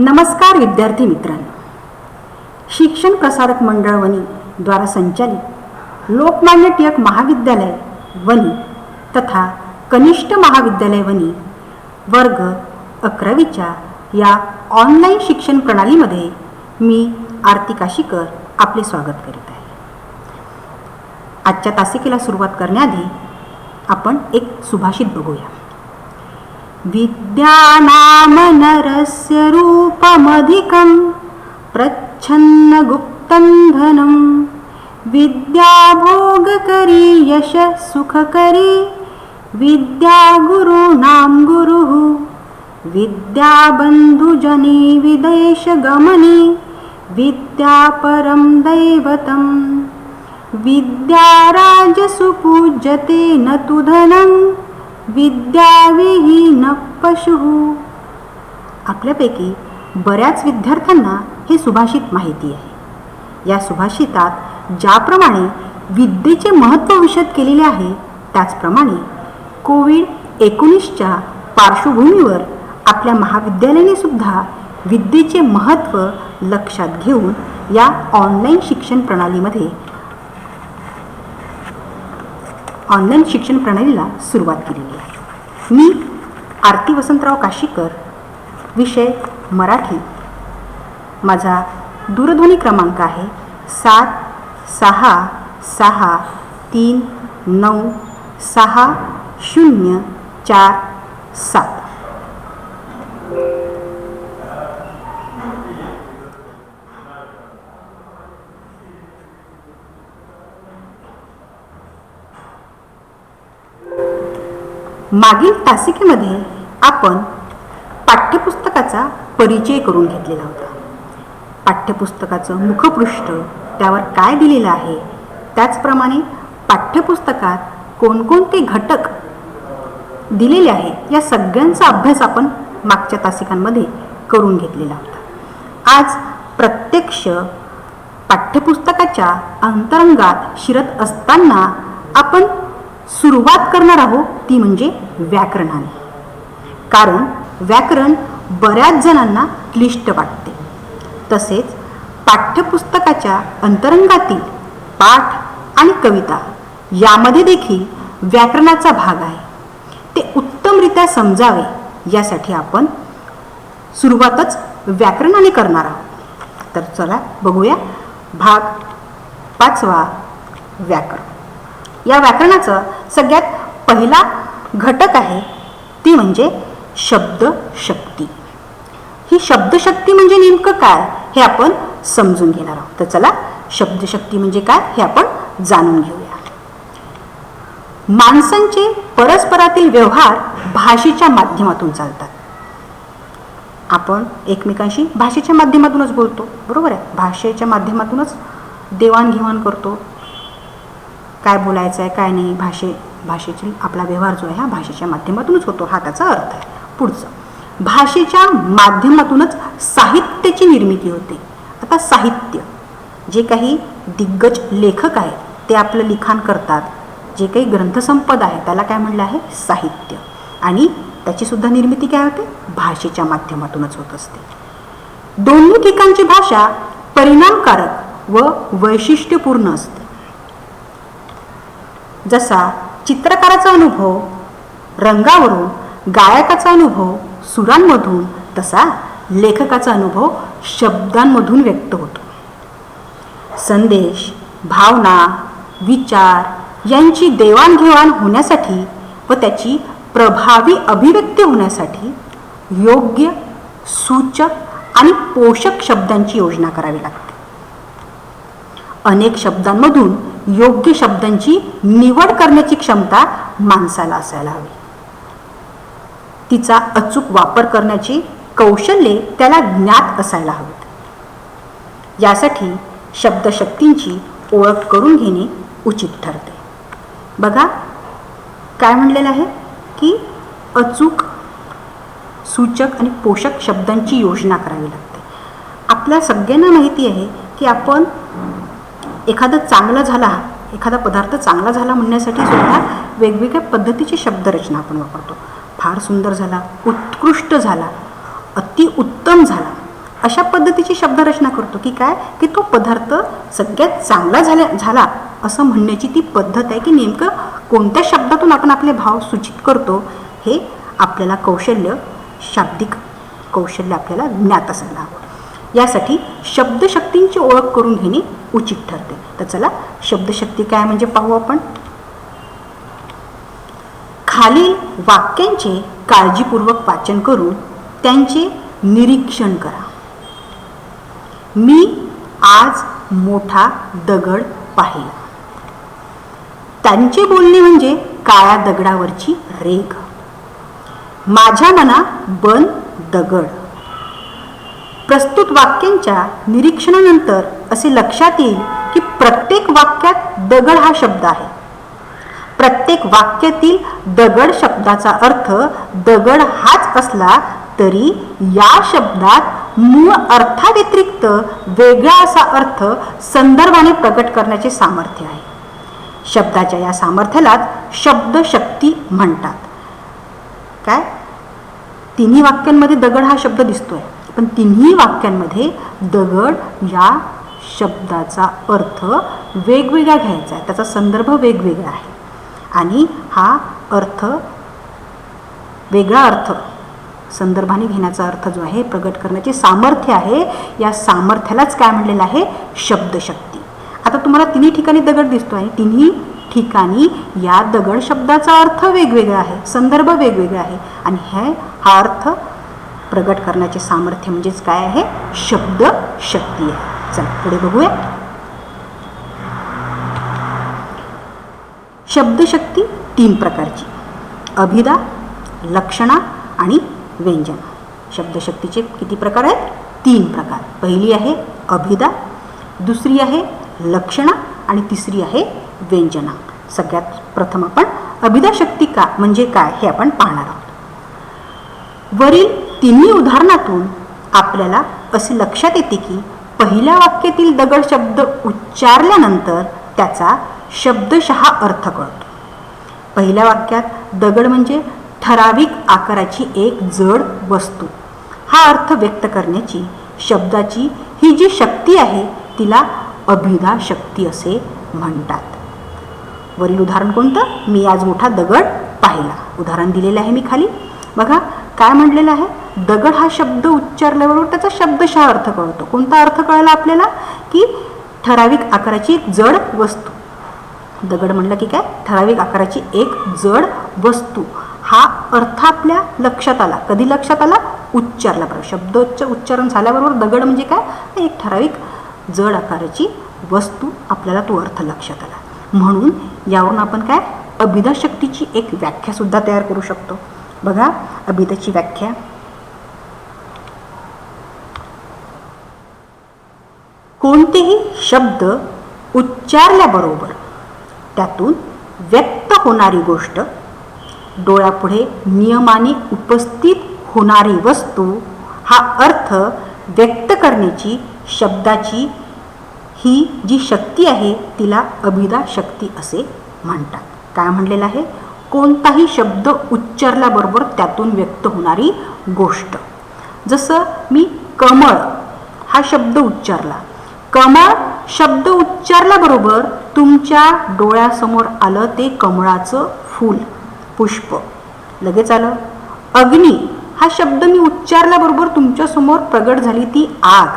नमस्कार विद्यार्थी मित्रांनो, शिक्षण प्रसारक मंडळ वनी द्वारा संचालित लोकमान्य टिळक महाविद्यालय वनी तथा कनिष्ठ महाविद्यालय वनी वर्ग 11वीच्या या ऑनलाईन शिक्षण प्रणालीमध्ये मी आरती काशीकर आपले स्वागत करीत आहे. आजच्या तासिकेला सुरुवात करण्याआधी आपण एक सुभाषित बघूया. विद्यानाम नरस्य रूपमधिकं प्रच्छन्न गुप्तं धनं विद्या भोगकरी यश सुखकरी विद्या गुरूणां गुरुः विद्या बन्धुजने विदेश गमने विद्या परं दैवतं विद्या राजसु पूज्यते न तु धनं विद्याविहीन पशुः. आपल्यापैकी बऱ्याच विद्यार्थ्यांना हे सुभाषित माहिती आहे. या सुभाषितात ज्याप्रमाणे विद्येचे महत्त्व विशद केलेले आहे, त्याचप्रमाणे कोविड-19च्या पार्श्वभूमीवर आपल्या महाविद्यालयाने सुद्धा विद्येचे महत्त्व लक्षात घेऊन या ऑनलाईन शिक्षण प्रणालीला सुरुवात केलेली आहे. मी आरती वसंतराव काशीकर, विषय मराठी. माझा दूरध्वनी क्रमांक आहे 766396047. मागील तासिकेमध्ये आपण पाठ्यपुस्तकाचा परिचय करून घेतलेला होता. पाठ्यपुस्तकाचं मुखपृष्ठ, त्यावर काय दिलेलं आहे, त्याचप्रमाणे पाठ्यपुस्तकात कोणकोणते घटक दिलेले आहे, या सगळ्यांचा अभ्यास आपण मागच्या तासिकांमध्ये करून घेतलेला होता. आज प्रत्यक्ष पाठ्यपुस्तकाच्या अंतरंगात शिरत असताना आपण सुरुवात करणार आहोत ती म्हणजे व्याकरणाने. कारण व्याकरण बऱ्याच जणांना क्लिष्ट वाटते. तसेच पाठ्यपुस्तकाच्या अंतरंगातील पाठ आणि कविता यामध्ये देखील व्याकरणाचा भाग आहे. ते उत्तमरित्या समजावे यासाठी आपण सुरुवातच व्याकरणाने करणार आहोत. तर चला बघूया भाग 5वा, व्याकरण. या व्याकरणाचा सगळ्यात पहिला घटक आहे ती म्हणजे शब्दशक्ती. ही शब्दशक्ती म्हणजे नेमकं काय हे आपण समजून घेणार आहोत. तर चला शब्दशक्ती म्हणजे काय हे आपण जाणून घेऊया. माणसांचे परस्परातील व्यवहार भाषेच्या माध्यमातून चालतात. आपण एकमेकांशी भाषेच्या माध्यमातूनच बोलतो, बरोबर आहे. भाषेच्या माध्यमातूनच देवाणघेवाण करतो. काय बोलायचं आहे काय नाही, भाषेची आपला व्यवहार जो आहे हा भाषेच्या माध्यमातूनच होतो, हा त्याचा अर्थ आहे. पुढचं, भाषेच्या माध्यमातूनच साहित्याची निर्मिती होते. आता साहित्य, जे काही दिग्गज लेखक आहेत ते आपलं लिखाण करतात, जे काही ग्रंथसंपदा आहे त्याला काय म्हणलं आहे, साहित्य. आणि त्याची सुद्धा निर्मिती काय होते, भाषेच्या माध्यमातूनच होत असते. दोन्ही ठिकाणची भाषा परिणामकारक व वैशिष्ट्यपूर्ण असते. जसा चित्रकाराचा अनुभव रंगावरून, गायकाचा अनुभव सुरांमधून, तसा लेखकाचा अनुभव शब्दांमधून व्यक्त होतो. संदेश, भावना, विचार यांची देवाणघेवाण होण्यासाठी व त्याची प्रभावी अभिव्यक्ती होण्यासाठी योग्य, सूचक आणि पोषक शब्दांची योजना करावी लागते. अनेक शब्दांमधून योग्य शब्दांची निवड करण्याची क्षमता माणसाला असायला हवी. तिचा अचूक वापर करण्याचे कौशल्य त्याला ज्ञात असायला हवे. यासाठी शब्दशक्तींची ओळख करून घेणे उचित ठरते. बघा काय म्हणलेलं आहे की अचूक, सूचक आणि पोषक शब्दांची योजना करावी लागते. आपल्या सगळ्यांना माहिती आहे की आपण एखादा पदार्थ चांगला झाला म्हणण्यासाठी सुद्धा वेगवेगळ्या पद्धतीची शब्दरचना आपण वापरतो. फार सुंदर झाला, उत्कृष्ट झाला, अतिउत्तम झाला, अशा पद्धतीची शब्दरचना करतो की काय, की तो पदार्थ सगळ्यात चांगला झाला असं म्हणण्याची ती पद्धत आहे की नेमकं कोणत्या शब्दातून आपण आपले भाव सूचित करतो हे आपल्याला शाब्दिक कौशल्य आपल्याला ज्ञात असायला हवं. यासाठी शब्दशक्तींची ओळख करून घेणे उचित ठरते. तर चला शब्दशक्ती काय म्हणजे पाहू आपण. खालील वाक्यांचे काळजीपूर्वक वाचन करून त्यांचे निरीक्षण करा. मी आज मोठा दगड पाहिला. त्यांचे बोलणे म्हणजे काळ्या दगडावरची रेघ. माझ्या मना बन दगड. प्रस्तुत वाक्यांच्या निरीक्षणानंतर असे लक्षात येईल की प्रत्येक वाक्यात दगड हा शब्द आहे. प्रत्येक वाक्यातील दगड शब्दाचा अर्थ दगड हाच असला तरी या शब्दात मूळ अर्थाव्यतिरिक्त वेगळा असा अर्थ संदर्भाने प्रकट करण्याचे सामर्थ्य आहे. शब्दाच्या या सामर्थ्यालाच शब्दशक्ती म्हणतात. काय, तिन्ही वाक्यांमध्ये दगड हा शब्द दिसतोय, पण तिन्ही वाक्यांमध्ये दगड या शब्दाचा अर्थ वेगवेगळा घ्यायचा आहे, त्याचा संदर्भ वेगवेगळा आहे आणि हा वेगळा अर्थ संदर्भाने घेण्याचा अर्थ जो आहे प्रगट करण्याचे सामर्थ्य आहे. या सामर्थ्यालाच काय म्हणलेलं आहे, शब्दशक्ती. आता तुम्हाला तिन्ही ठिकाणी दगड दिसतो आहे, तिन्ही ठिकाणी या दगड शब्दाचा अर्थ वेगवेगळा आहे, संदर्भ वेगवेगळा आहे आणि हा अर्थ प्रगट करण्याचे सामर्थ्य म्हणजेच काय आहे, शब्दशक्ती आहे. चला पुढे बघूया. शब्दशक्ती 3 प्रकारची: अभिधा, लक्षणा आणि व्यंजना. शब्दशक्तीचे किती प्रकार आहेत, 3 प्रकार. पहिली आहे अभिधा, दुसरी आहे लक्षणा आणि तिसरी आहे व्यंजना. सगळ्यात प्रथम आपण अभिधा शक्ती का म्हणजे काय हे आपण पाहणार आहोत. वरील तिन्ही उदाहरणातून आपल्याला असे लक्षात येते की पहिल्या वाक्यातील दगड शब्द उच्चारल्यानंतर त्याचा शब्दशः अर्थ कळतो. पहिल्या वाक्यात दगड म्हणजे ठराविक आकाराची एक जड वस्तू. हा अर्थ व्यक्त करण्याची शब्दाची ही जी शक्ती आहे तिला अभिधा शक्ती असे म्हणतात. वरील उदाहरण कोणतं, मी आज मोठा दगड पाहिला. उदाहरण दिलेलं आहे मी खाली. बघा काय म्हटलेलं आहे, दगड हा शब्द उच्चारल्याबरोबर त्याचा शब्दशः अर्थ कळतो. कोणता अर्थ कळला आपल्याला, की ठराविक आकाराची एक जड वस्तू. दगड म्हणलं की काय, ठराविक आकाराची एक जड वस्तू. हा अर्थ आपल्या लक्षात आला. कधी लक्षात आला, उच्चारल्याबरोबर. शब्दाचं उच्चारण झाल्याबरोबर दगड म्हणजे काय, एक ठराविक जड आकाराची वस्तू, आपल्याला तो अर्थ लक्षात आला. म्हणून यावरून आपण काय अभिधा शक्तीची एक व्याख्या सुद्धा तयार करू शकतो. बघा अभिधाची व्याख्या. कोणतेही शब्द उच्चारल्याबरोबर त्यातून व्यक्त होणारी गोष्ट, डोळ्यापुढे नियमाने उपस्थित होणारी वस्तू, हा अर्थ व्यक्त करण्याची शब्दाची ही जी शक्ती आहे तिला अभिधा शक्ती असे म्हणतात. काय म्हणलेलं आहे, कोणताही शब्द उच्चारल्याबरोबर त्यातून व्यक्त होणारी गोष्ट. जसं मी कमळ हा शब्द उच्चारला. कमळ शब्द उच्चारल्याबरोबर तुमच्या डोळ्यासमोर आलं ते कमळाचं फूल, पुष्प लगेच आलं. अग्नी हा शब्द मी उच्चारल्याबरोबर तुमच्यासमोर प्रगट झाली ती आग,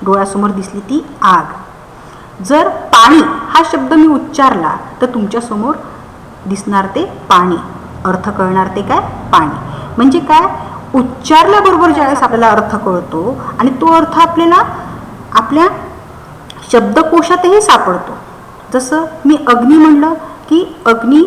डोळ्यासमोर दिसली ती आग. जर पाणी हा शब्द मी उच्चारला तर तुमच्यासमोर दिसणार ते पाणी, अर्थ कळणार ते काय, पाणी. म्हणजे काय, उच्चारल्याबरोबर ज्यावेळेस आपल्याला अर्थ कळतो आणि तो अर्थ आपल्याला आपल्या शब्दकोशातही सापडतो. जसं मी अग्नी म्हणलं की अग्नी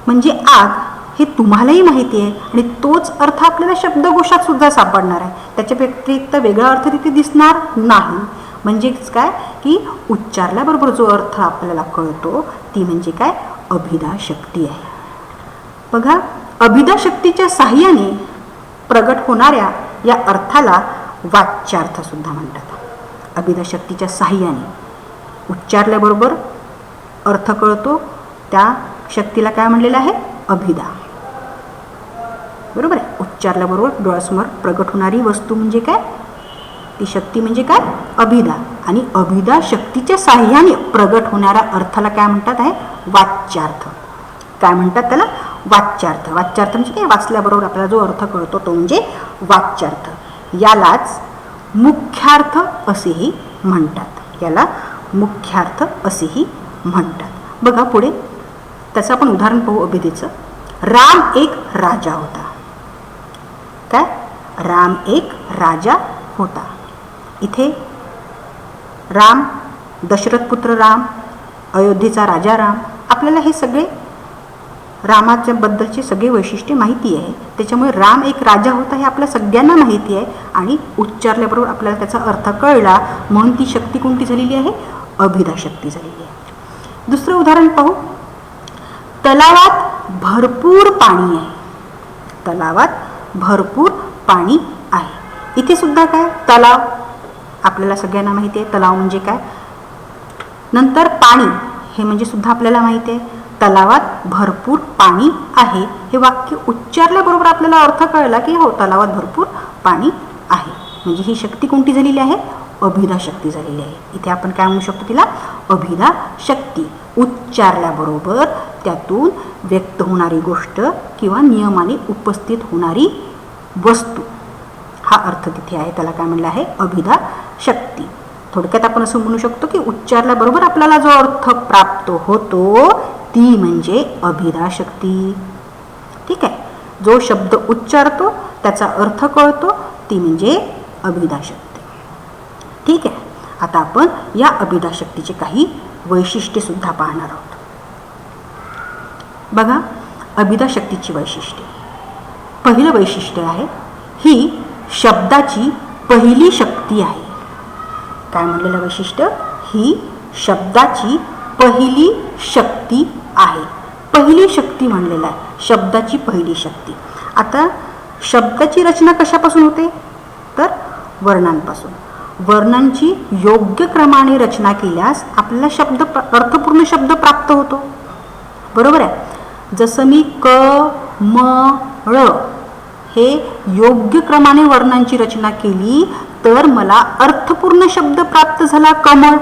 म्हणजे आग, हे तुम्हालाही माहिती आहे आणि तोच अर्थ आपल्याला शब्दकोशात सुद्धा सापडणार आहे. त्याच्या व्यतिरिक्त वेगळा अर्थ तिथे दिसणार नाही. म्हणजेच काय, की उच्चारल्याबरोबर जो अर्थ आपल्याला कळतो ती म्हणजे काय, अभिधा शक्ती आहे. बघा अभिधा शक्तीच्या साहाय्याने प्रगट होणाऱ्या या अर्थाला वाच्यार्थ सुद्धा म्हणतात. अभिधा शक्तीच्या साहाय्याने उच्चारल्याबरोबर अर्थ कळतो त्या शक्तीला काय म्हणलेलं आहे, अभिधा. बरोबर आहे. उच्चारल्याबरोबर डोळ्यासमोर प्रगट होणारी वस्तू म्हणजे काय, ती शक्ती म्हणजे काय? अभिधा. आणि अभिधा शक्तीच्या साह्याने प्रगट होणाऱ्या अर्थाला काय म्हणतात आहे? वाच्यार्थ. काय म्हणतात त्याला? वाच्यार्थ. वाच्यार्थ म्हणजे काय? वाचल्याबरोबर आपल्याला जो अर्थ कळतो तो म्हणजे वाच्यार्थ. यालाच मुख्यार्थ असेही म्हणतात. याला मुख्यार्थ असेही म्हणतात. बघा पुढे त्याचं आपण उदाहरण पाहू अभिधेचं. राम एक राजा होता. काय? राम एक राजा होता. इथे राम, दशरथ पुत्र राम, अयोध्येचा राजा राम, आपल्याला हे सगळे रामाच्या बद्दलची सगळी वैशिष्ट्ये माहिती आहे. त्याच्यामुळे राम एक राजा होता हे आपल्या सगळ्यांना माहिती आहे आणि उच्चारल्याबरोबर आपल्याला त्याचा अर्थ कळला म्हणून ती शक्ती कोणती झालेली आहे? अभिधा शक्ती झालेली आहे. दुसरं उदाहरण पाहू. तलावात भरपूर पाणी आहे. तलावात भरपूर पाणी आहे. इथे सुद्धा काय? तलाव आपल्याला सगळ्यांना माहिती आहे. तलाव म्हणजे काय? नंतर पाणी हे म्हणजे सुद्धा आपल्याला माहिती आहे. तलावात भरपूर पाणी आहे हे वाक्य उच्चारल्याबरोबर आपल्याला अर्थ कळला की हो तलावात भरपूर पाणी आहे. म्हणजे ही शक्ती कोणती झालेली आहे? अभिधा शक्ती झालेली आहे. इथे आपण काय म्हणू शकतो तिला? अभिधा शक्ती. उच्चारल्याबरोबर त्यातून व्यक्त होणारी गोष्ट किंवा नियमाने उपस्थित होणारी वस्तू हा अर्थ तिथे आहे. त्याला काय म्हणलं आहे? अभिधा शक्ती. थोडक्यात आपण असं म्हणू शकतो की उच्चारल्याबरोबर आपल्याला जो अर्थ प्राप्त होतो ती म्हणजे अभिधा शक्ती. ठीक आहे. जो शब्द उच्चारतो त्याचा अर्थ कळतो ती म्हणजे अभिधा शक्ती. ठीक आहे. आता आपण या अभिधा शक्तीचे काही वैशिष्ट्ये सुद्धा पाहणार आहोत. बघा अभिधा शक्तीची वैशिष्ट्ये. पहिलं वैशिष्ट्य आहे ही शब्दाची पहिली शक्ती आहे. काय म्हणलेलं वैशिष्ट्य? ही शब्दाची पहिली शक्ती आहे. पहिली शक्ती म्हणलेलं आहे. शब्दाची पहिली शक्ती. आता शब्दाची रचना कशापासून होते? तर वर्णांपासून. वर्णांची योग्य क्रमाने रचना केल्यास आपल्याला शब्द अर्थपूर्ण शब्द प्राप्त होतो. बरोबर आहे. जसं मी क म ळ हे योग्य क्रमाने वर्णांची रचना केली तर मला अर्थपूर्ण शब्द प्राप्त झाला कमळ.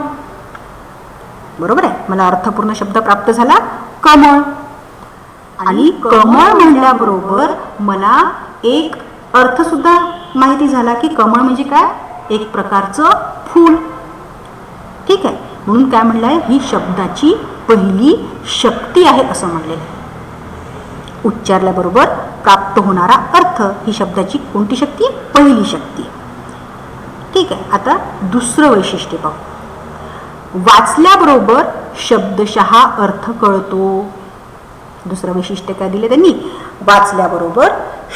बरोबर आहे. मला अर्थपूर्ण शब्द प्राप्त झाला कमळ. आणि कमळ म्हणल्याबरोबर मला एक अर्थ सुद्धा माहिती झाला की कमळ म्हणजे काय? एक प्रकारचं फूल. ठीक आहे. म्हणून काय म्हणलं आहे? ही शब्दाची पहिली शक्ती आहे असं म्हणलेलं आहे. उच्चारल्याबरोबर प्राप्त होणारा अर्थ ही शब्दाची कोणती शक्ती? पहिली शक्ती. ठीक आहे. आता दुसरं वैशिष्ट्य पाहू. वाचल्याबरोबर शब्दशः अर्थ कळतो. दुसरं वैशिष्ट्य काय दिले त्यांनी? वाचल्याबरोबर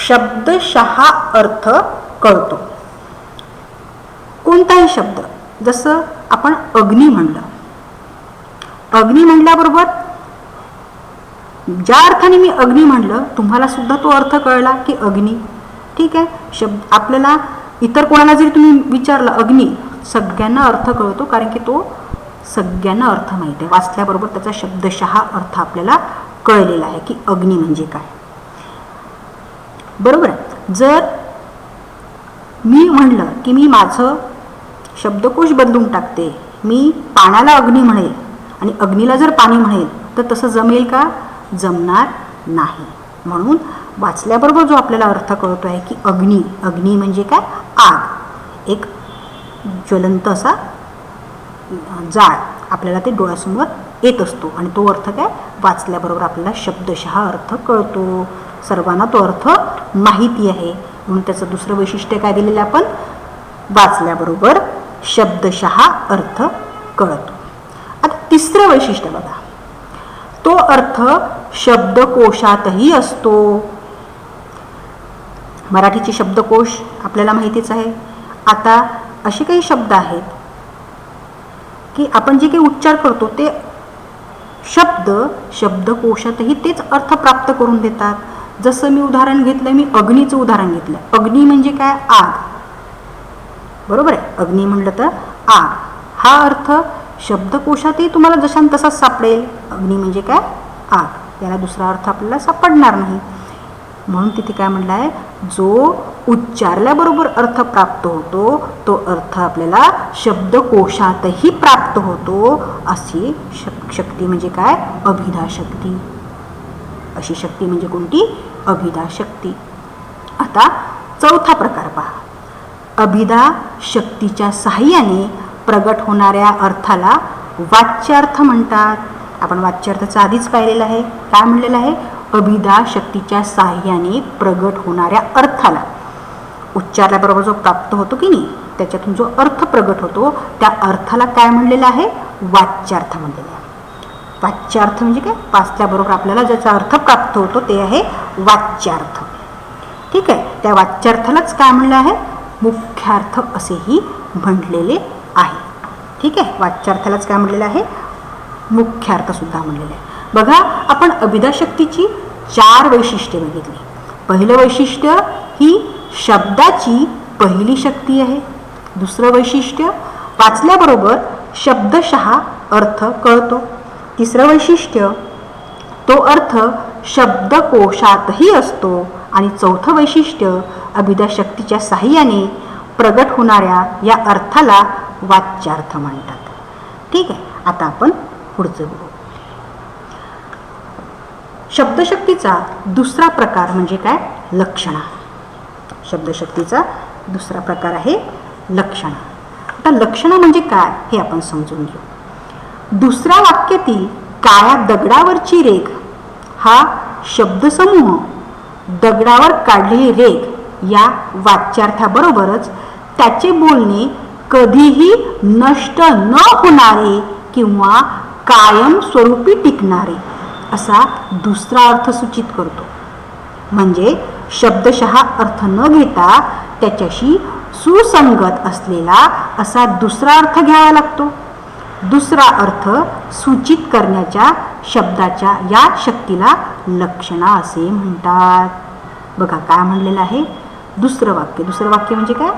शब्दशः अर्थ कळतो. कोणताही शब्द, जसं आपण अग्नी म्हणलं. अग्नी म्हणल्याबरोबर ज्या अर्थाने मी अग्नी म्हणलं तुम्हाला सुद्धा तो अर्थ कळला की अग्नी. ठीक आहे. शब्द आपल्याला इतर कोणाला जरी तुम्ही विचारलं अग्नी, सगळ्यांना अर्थ कळतो कारण की तो सगळ्यांना अर्थ माहिती आहे. वाचल्याबरोबर त्याचा शब्दशः अर्थ आपल्याला कळलेला आहे की अग्नी म्हणजे काय. बरोबर आहे. जर मी म्हणलं की मी माझं शब्दकोश बदलून टाकते, मी पाण्याला अग्नी म्हणेल आणि अग्नीला जर पाणी म्हणेल तर तसं जमेल का? जमणार नाही. म्हणून वाचल्याबरोबर जो आपल्याला अर्थ कळतो आहे की अग्नी, अग्नी म्हणजे काय? आग. एक ज्वलंत असा जाळ आपल्याला ते डोळ्यासमोर येत असतो आणि तो अर्थ काय? वाचल्याबरोबर आपल्याला शब्दशः अर्थ कळतो. सर्वांना तो अर्थ माहिती आहे म्हणून त्याचं दुसरं वैशिष्ट्य काय दिलेलं आपण? वाचल्याबरोबर शब्दशः अर्थ कळतो. आता तिसरं वैशिष्ट्य बघा. तो अर्थ शब्दकोशातही असतो. मराठीचे शब्दकोश आपल्याला माहितीच आहे. आता असे काही शब्द आहेत की आपण जे काही उच्चार करतो ते शब्द शब्दकोशातही तेच अर्थ प्राप्त करून देतात. जसं मी उदाहरण घेतलं, मी अग्नीचं उदाहरण घेतलं. अग्नी म्हणजे काय? आग. बरोबर आहे. अग्नी म्हणलं तर आग. हा अर्थ शब्दकोशातही तुम्हाला जशान तसाच सापडेल. अग्नी म्हणजे काय? आग. याला दुसरा अर्थ आपल्याला सापडणार नाही. म्हणून तिथे काय म्हणलं आहे? जो उच्चारल्याबरोबर अर्थ प्राप्त होतो तो अर्थ आपल्याला शब्दकोशातही प्राप्त होतो. अशी शक्ती म्हणजे काय? अभिधा शक्ती. अशी शक्ती म्हणजे कोणती? अभिधा शक्ती. आता चौथा प्रकार पहा. अभिधा शक्तीच्या साहाय्याने प्रगट होणाऱ्या अर्थाला वाच्यार्थ म्हणतात. आपण वाच्यार्थाचा आधीच पाहिलेला आहे. काय म्हणलेलं आहे? अभिधा शक्तीच्या साहाय्याने प्रगट होणाऱ्या अर्थाला, उच्चारल्याबरोबर जो प्राप्त होतो की नाही त्याच्यातून जो अर्थ प्रगट होतो त्या अर्थाला काय म्हणलेलं आहे? वाच्यार्थ म्हणलेलं आहे. वाच्यार्थ म्हणजे काय? वाचल्याबरोबर आपल्याला ज्याचा अर्थ प्राप्त होतो ते आहे वाच्यार्थ. ठीक आहे. त्या वाच्यार्थालाच काय म्हणलं आहे? मुख्यार्थ असेही म्हटलेले आहे. ठीक आहे. वाच्यार्थालाच काय म्हणलेलं आहे? मुख्यार्थ सुद्धा म्हणलेलं आहे. बघा, आपण अभिधा शक्तीची 4 वैशिष्ट्ये बघितली. पहिलं वैशिष्ट्य ही शब्दाची पहिली शक्ती आहे. दुसरं वैशिष्ट्य वाचल्याबरोबर शब्दशः अर्थ कळतो. तिसरं वैशिष्ट्य तो अर्थ शब्दकोशातही असतो. आणि चौथं वैशिष्ट्य अभिधा शक्तीच्या साहाय्याने प्रगट होणाऱ्या या अर्थाला वाच्यार्थ म्हणतात. ठीक आहे. आता आपण पुढचं बघू. शब्दशक्तीचा दुसरा प्रकार म्हणजे काय? लक्षणा. शब्दशक्तीचा दुसरा प्रकार आहे लक्षणा. आता लक्षणा म्हणजे काय हे आपण समजून घेऊ. दुसऱ्या वाक्यातील काळ्या दगडावरची रेघ हा शब्दसमूह दगडावर काढलेली रेघ या वाच्यार्थाबरोबरच त्याचे बोलणे कधीही नष्ट न होणारे किंवा कायम स्वरूपी टिकणारे असा दुसरा अर्थ सूचित करतो. म्हणजे शब्दशः अर्थ न घेता त्याच्याशी सुसंगत असलेला असा दुसरा अर्थ घ्यावा लागतो. दुसरा अर्थ सूचित करण्याच्या शब्दाच्या या शक्तीला लक्षणा असे म्हणतात. बघा काय म्हणलेलं आहे? दुसरं वाक्य म्हणजे काय?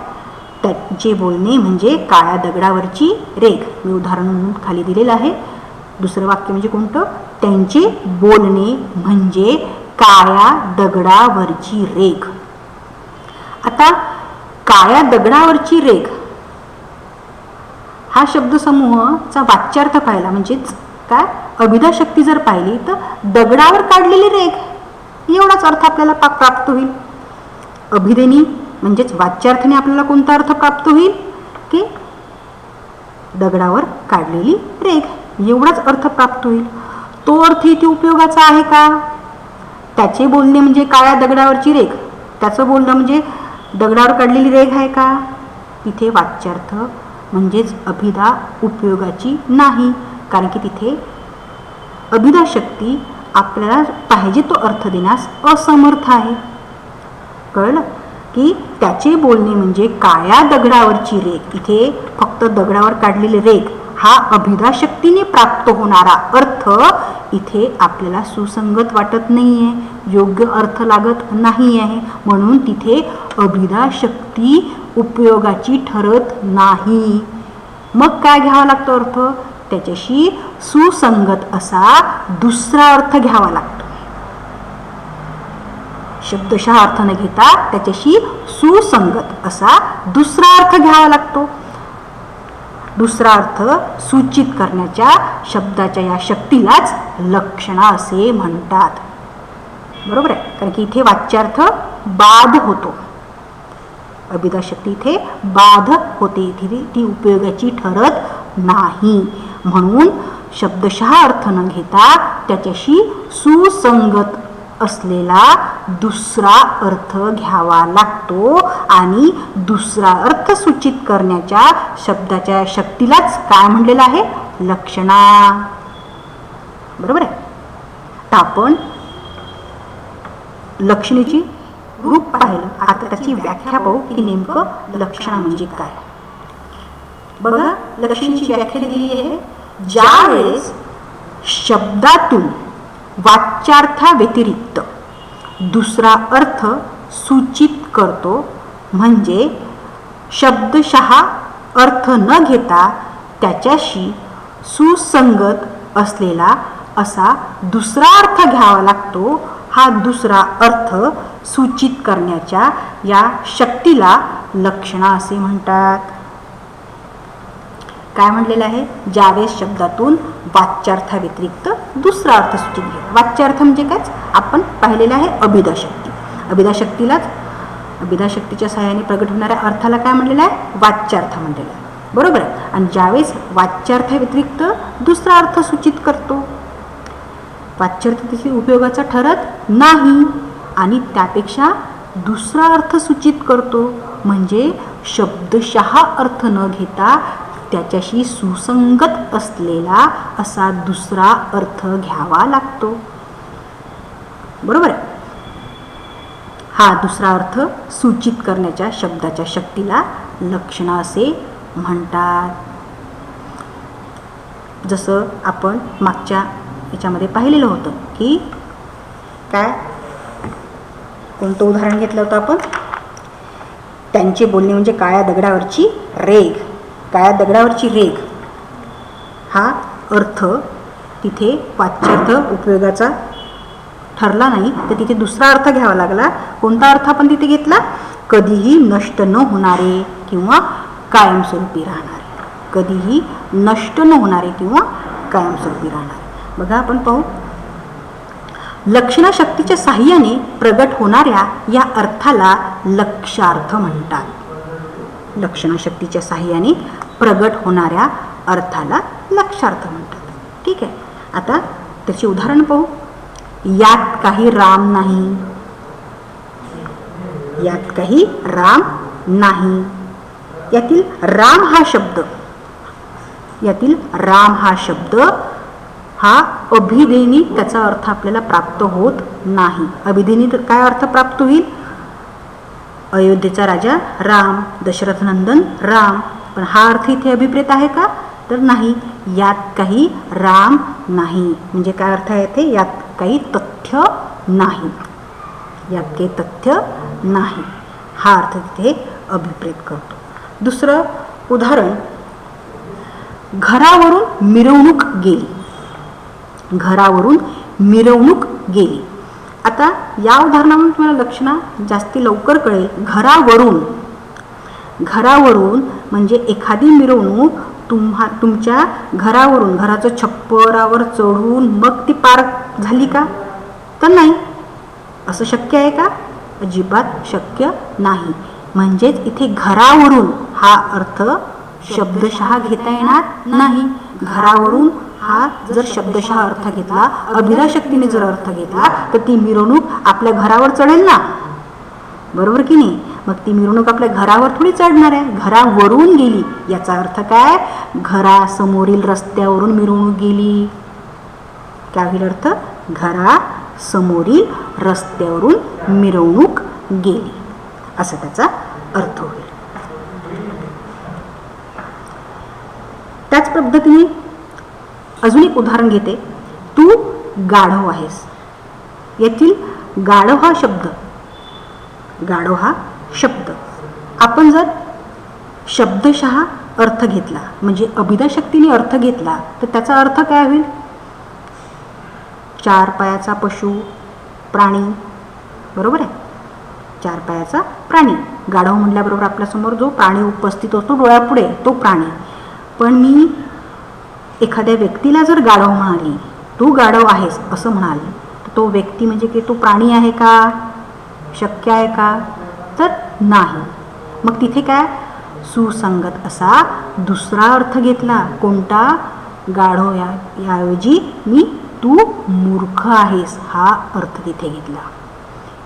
त्याचे बोलणे म्हणजे काळ्या दगडावरची रेघ. मी उदाहरण म्हणून खाली दिलेलं आहे. दुसरं वाक्य म्हणजे कोणतं? त्यांचे बोलणे म्हणजे काळ्या दगडावरची रेघ. आता काळ्या दगडावरची रेघ हा शब्दसमूहचा वाच्यार्थ पाहिला म्हणजेच काय? अभिधा शक्ती जर पाहिली तर दगडावर काढलेली रेघ एवढाच अर्थ आपल्याला प्राप्त होईल. अभिधेनी म्हणजेच वाच्यार्थाने आपल्याला कोणता अर्थ प्राप्त होईल? की दगडावर काढलेली रेघ एवढाच अर्थ प्राप्त होईल. तो अर्थ इथे उपयोगाचा आहे का? त्याचे बोलणे म्हणजे काळ्या दगडावरची रेघ, त्याचं बोलणं म्हणजे दगडावर काढलेली रेघ आहे का? इथे वाच्यार्थ म्हणजेच अभिधा उपयोगाची नाही. कारण की तिथे अभिधा शक्ती आपल्याला पाहिजे तो अर्थ देण्यास असमर्थ आहे. कळलं की त्याचे बोलणे म्हणजे काळ्या दगडावरची रेघ. इथे फक्त दगडावर काढलेली रेघ हा अभिधा शक्तीने प्राप्त होणारा अर्थ इथे आपल्याला सुसंगत वाटत नाही आहे, योग्य अर्थ लागत नाही आहे. म्हणून तिथे अभिधा शक्ती उपयोगाची ठरत नाही. मग काय घ्यावा लागतो अर्थ? त्याच्याशी सुसंगत असा दुसरा अर्थ घ्यावा लागतो. शब्दशः अर्थ न घेता त्याच्याशी सुसंगत असा दुसरा अर्थ घ्यावा लागतो. दुसरा अर्थ सूचित करण्याच्या शब्दाच्या या शक्तीलाच लक्षणा असे म्हणतात. बरोबर आहे. कारण की इथे वाच्यार्थ बाध होतो. अभिधा शक्ती इथे बाध होते, इथे ती उपयोगाची ठरत नाही. म्हणून शब्दशः अर्थ न घेता त्याच्याशी सुसंगत असलेला दुसरा अर्थ घ्यावा लागतो. आणि दुसरा अर्थ सूचित करण्याच्या शब्दाच्या शक्तीलाच काय म्हणलेलं आहे? लक्षणा. बरोबर आहे. तर आपण लक्षणेची रूप पाहिलं. आता त्याची व्याख्या पाहू की नेमकं लक्षणा म्हणजे काय. बघा, लक्षणेची व्याख्या दिली आहे. ज्या वेळेस शब्दातून वाच्यार्थाव्यतिरिक्त दुसरा अर्थ सूचित करतो म्हणजे शब्दशः अर्थ न घेता त्याच्याशी सुसंगत असलेला असा दुसरा अर्थ घ्यावा लागतो. हा दुसरा अर्थ सूचित करण्याच्या या शक्तीला लक्षणा असे म्हणतात. काय म्हटलेलं आहे? ज्यावेळेस शब्दातून वाच्यार्थाव्यतिरिक्त दुसरा अर्थ सूचित घ्या. वाच्यार्थ म्हणजे काय? आपण पाहिलेलं आहे अभिधा शक्ती. अभिधा शक्तीच्या सहाय्याने प्रगट होणाऱ्या अर्थाला काय म्हणलेलं आहे? वाच्यार्थ म्हणलेलं आहे. बरोबर आहे. आणि ज्यावेळेस वाच्यार्थाव्यतिरिक्त दुसरा अर्थ सूचित करतो, वाच्यार्थ तिथे उपयोगाचा ठरत नाही आणि त्यापेक्षा दुसरा अर्थ सूचित करतो, म्हणजे शब्दशः अर्थ न घेता त्याच्याशी सुसंगत असलेला असा दुसरा अर्थ घ्यावा लागतो. बरोबर आहे. हा दुसरा अर्थ सूचित करण्याच्या शब्दाच्या शक्तीला लक्षणा असे म्हणतात. जसं आपण मागच्या याच्यामध्ये पाहिलेलं होतं की काय, कोणतं उदाहरण घेतलं होतं आपण? त्यांचे बोलणे म्हणजे काळ्या दगडावरची रेघ. काळ्या दगडावरची रेघ हा अर्थ तिथे वाच्यार्थ उपयोगाचा ठरला नाही, तर तिथे दुसरा अर्थ घ्यावा लागला. कोणता अर्थ आपण तिथे घेतला? कधीही नष्ट न होणारे किंवा कायमस्वरूपी राहणारे. कधीही नष्ट न होणारे किंवा कायमस्वरूपी राहणारे. बघा आपण पाहू. लक्षणा शक्तीच्या साह्याने प्रगट होणाऱ्या या अर्थाला लक्षार्थ म्हणतात. लक्षणा शक्तीच्या साह्याने प्रगट होणाऱ्या अर्थाला लक्षार्थ म्हणतात. ठीक आहे. आता त्याचे उदाहरण पाहू. यात काही राम नाही. यात काही राम नाही. यातील राम हा शब्द हा अभिधेनी त्याचा अर्थ आपल्याला प्राप्त होत नाही. अभिधेनी काय अर्थ प्राप्त होईल? अयोध्येचा राजा राम, दशरथनंदन राम. पण हा अर्थ इथे अभिप्रेत आहे का? तर नाही. यात काही राम नाही म्हणजे काय अर्थ आहे इथे? यात काही तथ्य नाही. यात काही तथ्य नाही हा अर्थ तिथे अभिप्रेत करतो. दुसरं उदाहरण, घरावरून मिरवणूक गेली. घरावरून मिरवणूक गेली. आता या उदाहरणावरून तुम्हाला लक्षणा जास्ती लवकर कळेल. घरावरून म्हणजे एखादी मिरवणूक तुमच्या घरावरून, घराचं छप्परावर चढून मग ती पार झाली का? तर नाही. असं शक्य आहे का? अजिबात शक्य नाही. म्हणजेच इथे घरावरून हा अर्थ शब्दशः घेता येणार नाही. घरावरून हा जर शब्दशः अर्थ घेतला, अभिधा शक्तीने जर अर्थ घेतला, तर ती मिरवणूक आपल्या घरावर चढेल ना. बरोबर की नाही? मग ती मिरवणूक आपल्या घरावर थोडी चढणार आहे. घरावरून गेली याचा अर्थ काय? घरासमोरील रस्त्यावरून मिरवणूक गेली. काय होईल अर्थ? घरासमोरील रस्त्यावरून मिरवणूक गेली असा त्याचा अर्थ होईल. त्याच पद्धतीने अजून एक उदाहरण घेते. तू गाढव आहेस. येथील गाढव हा शब्द आपण जर शब्दशः अर्थ घेतला म्हणजे अभिधा शक्तीने अर्थ घेतला, तर त्याचा अर्थ काय होईल? चार पायाचा पशु, प्राणी. बरोबर आहे. चार पायाचा प्राणी. गाढव म्हटल्याबरोबर आपल्यासमोर जो प्राणी उपस्थित असतो डोळ्यापुढे, तो प्राणी. पण मी एखाद्या व्यक्तीला जर गाढव म्हणाली, तू गाढव आहेस असं म्हणाली, तर तो व्यक्ती म्हणजे की तो प्राणी आहे का? शक्य आहे का? तर नाही. मग तिथे काय? सुसंगत असा दुसरा अर्थ घेतला. कोणता? गाढव याऐवजी मी तू मूर्ख आहेस हा अर्थ तिथे घेतला.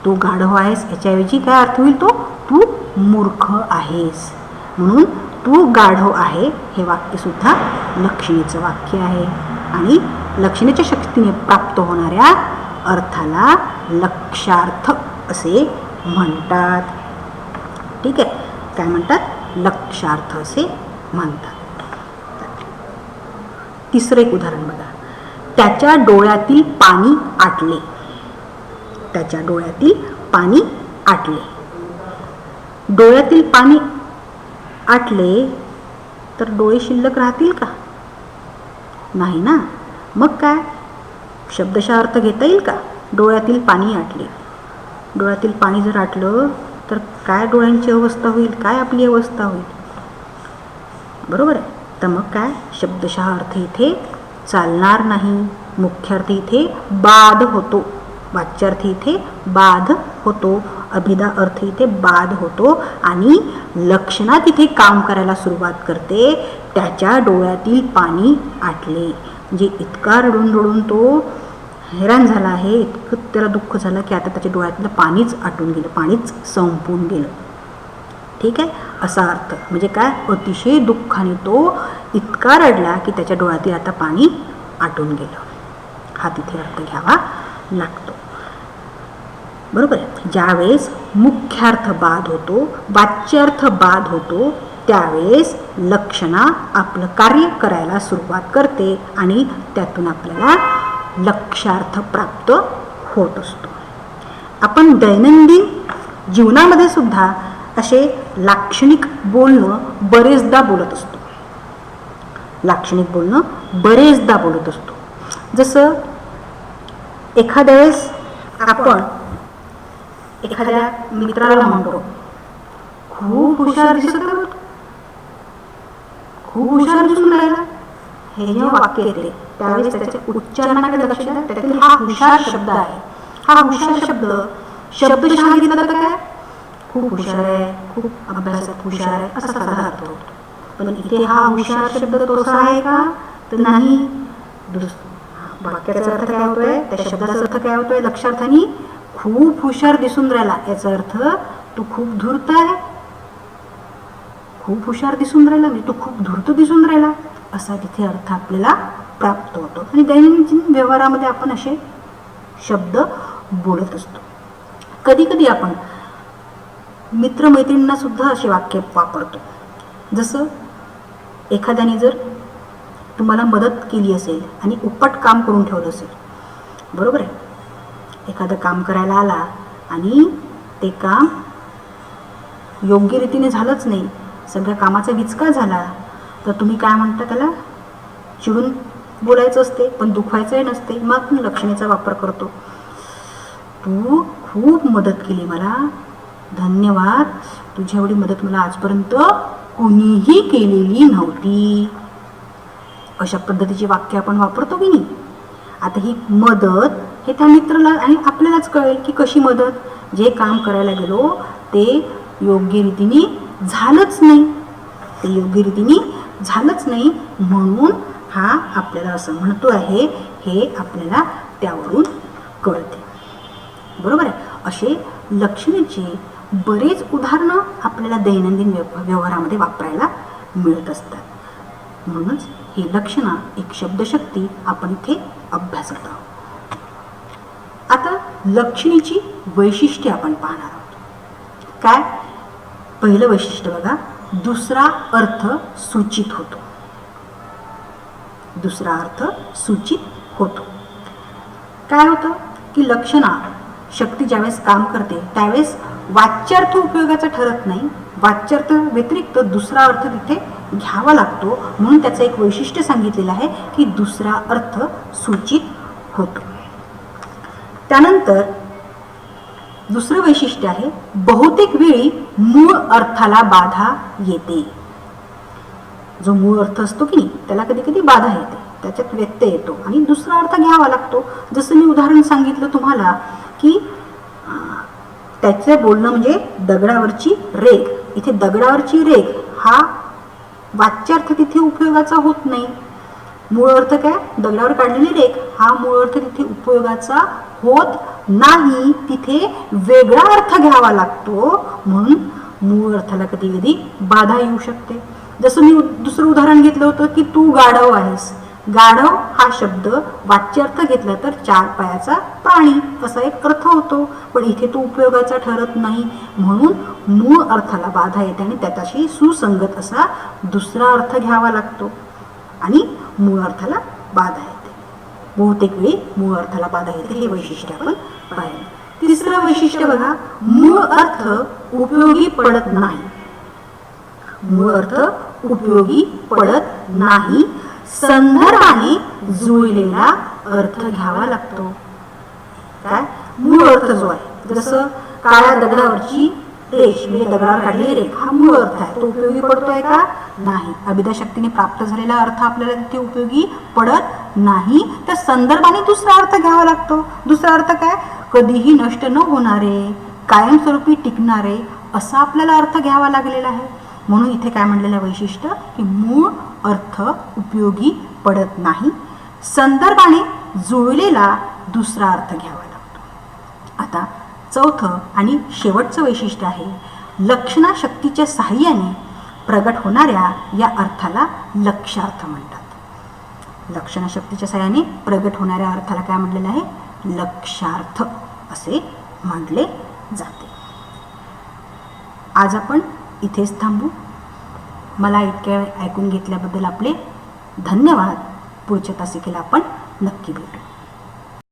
तू गाढव आहेस याच्याऐवजी काय अर्थ होईल? तो तू मूर्ख आहेस. म्हणून तू गाढव आहे हे वाक्य सुद्धा लक्षणेचं वाक्य आहे आणि लक्षणेच्या शक्तीने प्राप्त होणाऱ्या अर्थाला लक्षार्थ असे म्हणतात. ठीक आहे. काय म्हणतात? लक्षार्थ असे म्हणतात. तिसरं एक उदाहरण बघा. त्याच्या डोळ्यातील पाणी आटले. त्याच्या डोळ्यातील पाणी आटले. डोळ्यातील पाणी आटले तर डोळे शिल्लक राहतील का? नाही ना. मग काय? शब्दशः अर्थ घेता येईल का? डोळ्यातील पाणी आटले. डोळ्यातील पाणी जर आटलं तर काय डोळ्यांची अवस्था होईल, काय आपली अवस्था होईल, बरोबर आहे. तर मग काय, शब्दशः अर्थ इथे चालणार नाही. मुख्यार्थ इथे बाध होतो, वाच्यार्थ इथे बाध होतो, अभिधा अर्थ इथे बाध होतो आणि लक्षणा तिथे काम करायला सुरुवात करते. त्याच्या डोळ्यातील पाणी आटले म्हणजे इतका रडून रडून तो हैराण झाला आहे, इतकं त्याला दुःख झालं की आता त्याच्या डोळ्यातलं पाणीच आटून गेलं, पाणीच संपून गेलं. ठीक आहे, असा अर्थ. म्हणजे काय, अतिशय दुःखाने तो इतका रडला की त्याच्या डोळ्यातील आता पाणी आटून गेलं. हा तिथे अर्थ घ्यावा लागतो, बरोबर आहे. ज्यावेळेस मुख्यार्थ बाद होतो, वाच्यार्थ बाद होतो, त्यावेळेस लक्षणा आपलं कार्य करायला सुरुवात करते आणि त्यातून आपल्याला लक्ष्यार्थ प्राप्त होत असतो. आपण दैनंदिन जीवनामध्ये सुद्धा असे लाक्षणिक बोलणं बरेचदा बोलत असतो. लाक्षणिक बोलणं बरेचदा बोलत असतो. जसं एखाद्या वेळेस आपण एखाद्या मित्राला म्हणतो, खूप हुशार दिसत आहे, खूप हुशार दिसून राहिला. हे जेव्हा वाक्य येते त्यावेळेस त्याच्या उच्चारणाकडे लक्ष द्या. त्यातील हा हुशार शब्द आहे. हा हुशार शब्द शब्दशः घेतला तर काय, खूप हुशार आहे, खूप अभ्यासात हुशार आहे असा साधा अर्थ होतो. पण इथे हा हुशार शब्द तसा आहे का, तर नाही. वाक्याचा अर्थ काय होतोय, त्या शब्दाचा अर्थ काय होतोय, लक्षार्थाने खूप हुशार दिसून राहिला. याचा अर्थ तू खूप धूर्त आहे, खूप हुशार दिसून राहिला म्हणजे तू खूप धूर्त दिसून राहिला असा तिथे अर्थ आपल्याला प्राप्त होतो. आणि दैनंदिन व्यवहारामध्ये आपण असे शब्द बोलत असतो. कधी कधी आपण मित्रमैत्रिणींना सुद्धा असे वाक्य वापरतो. जसं एखाद्याने जर तुम्हाला मदत केली असेल आणि उपट काम करून ठेवलं असेल, बरोबर आहे. एखादं काम करायला आला आणि ते काम योग्य रीतीने झालंच नाही, सगळ्या कामाचा विचका झाला, तर तुम्ही काय म्हणता, त्याला चिडून बोलायचं असते पण दुखवायचंही नसते. मग आपण लक्षणेचा वापर करतो. तू खूप मदत केली मला, धन्यवाद, तुझी एवढी मदत मला आजपर्यंत कोणीही केलेली नव्हती. अशा पद्धतीची वाक्य आपण वापरतो की नाही. आता ही मदत हे त्या मित्राला आणि आपल्यालाच कळेल की कशी मदत, जे काम करायला गेलो ते योग्य रीतीने झालंच नाही, ते योग्य रीतीने झालंच नाही म्हणून हा आपल्याला असं म्हणतो आहे, हे आपल्याला त्यावरून कळते, बरोबर आहे. असे लक्षणेचे बरेच उदाहरणं आपल्याला दैनंदिन व्यवहारामध्ये वापरायला मिळत असतात. म्हणूनच ही लक्षणा, एक शब्दशक्ती आपण इथे अभ्यासत आहोत. आता लक्षणेची वैशिष्ट्ये आपण पाहणार आहोत. काय, पहिलं वैशिष्ट्य बघा, दुसरा अर्थ सूचित होतो. दुसरा अर्थ सूचित होतो. काय होतं की लक्षणा शक्ती ज्यावेळेस काम करते त्यावेळेस वाच्यार्थ उपयोगाचा ठरत नाही, वाच्यार्थ व्यतिरिक्त दुसरा अर्थ तिथे घ्यावा लागतो. म्हणून त्याचं एक वैशिष्ट्य सांगितलेलं आहे की दुसरा अर्थ सूचित होतो. त्यानंतर दुसरं वैशिष्ट्य आहे, बहुतेक वेळी मूळ अर्थाला बाधा येते. जो मूळ अर्थ असतो की नाही त्याला कधी कधी बाधा येते, त्याच्यात व्यत्यय येतो आणि दुसरा अर्थ घ्यावा लागतो. जसं मी उदाहरण सांगितलं तुम्हाला की त्याचं बोलणं म्हणजे दगडावरची रेघ. इथे दगडावरची रेघ हा वाच्यार्थ तिथे उपयोगाचा होत नाही. मूळ अर्थ काय, दगडावर काढलेली रेघ हा मूळ अर्थ तिथे उपयोगाचा होत नाही, तिथे वेगळा अर्थ घ्यावा लागतो. म्हणून मूळ अर्थाला कधी कधी बाधा येऊ शकते. जसं मी दुसरं उदाहरण घेतलं होतं की तू गाढव आहेस. गाढव हा शब्द वाच्यार्थ घेतला तर चार पायाचा प्राणी असा एक अर्थ होतो, पण इथे तो उपयोगाचा ठरत नाही. म्हणून मूळ अर्थाला बाधा येते आणि त्याच्याशी सुसंगत असा दुसरा अर्थ घ्यावा लागतो आणि मूळ अर्थाला बाधा येते. बहुतेक वेळी मूळ अर्थाला बाधा येते, हे वैशिष्ट्य आपण पाहिलं. तिसरं वैशिष्ट्य बघा, मूळ अर्थ उपयोगी पडत नाही. मूळ अर्थ उपयोगी पडत नाही, संदर्भाने जुळलेला अर्थ घ्यावा लागतो. काय, मूळ अर्थ जो आहे, जसं काळ्या दगडावरची रेष म्हणजे दगडावर काढलेली रेख हा मूळ अर्थ आहे. तो उपयोगी पडतोय का? नाही. अभिधा शक्तीने प्राप्त झालेला अर्थ आपल्याला तिथे उपयोगी पडत नाही. तर संदर्भाने दुसरा अर्थ घ्यावा लागतो. दुसरा अर्थ काय? कधीही नष्ट न होणारे, कायमस्वरूपी टिकणारे असा आपल्याला अर्थ घ्यावा लागलेला आहे. म्हणून इथे काय म्हणलेलं वैशिष्ट्य की मूळ अर्थ उपयोगी पडत नाही. संदर्भाने जुळलेला दुसरा अर्थ घ्यावा लागतो. आता चौथं आणि शेवटचं वैशिष्ट्य आहे लक्षणा शक्तीच्या साहाय्याने प्रगट होणाऱ्या या अर्थाला लक्ष्यार्थ म्हणतात. लक्षणा शक्तीच्या साहाय्याने प्रगट होणाऱ्या अर्थाला काय म्हटलेलं आहे? लक्ष्यार्थ असे म्हटले जाते. आज आपण इथेच थांबू. मला इतके ऐकून घेतल्याबद्दल आपले धन्यवाद. पुढच्या तासिकेला आपण नक्की भेटू.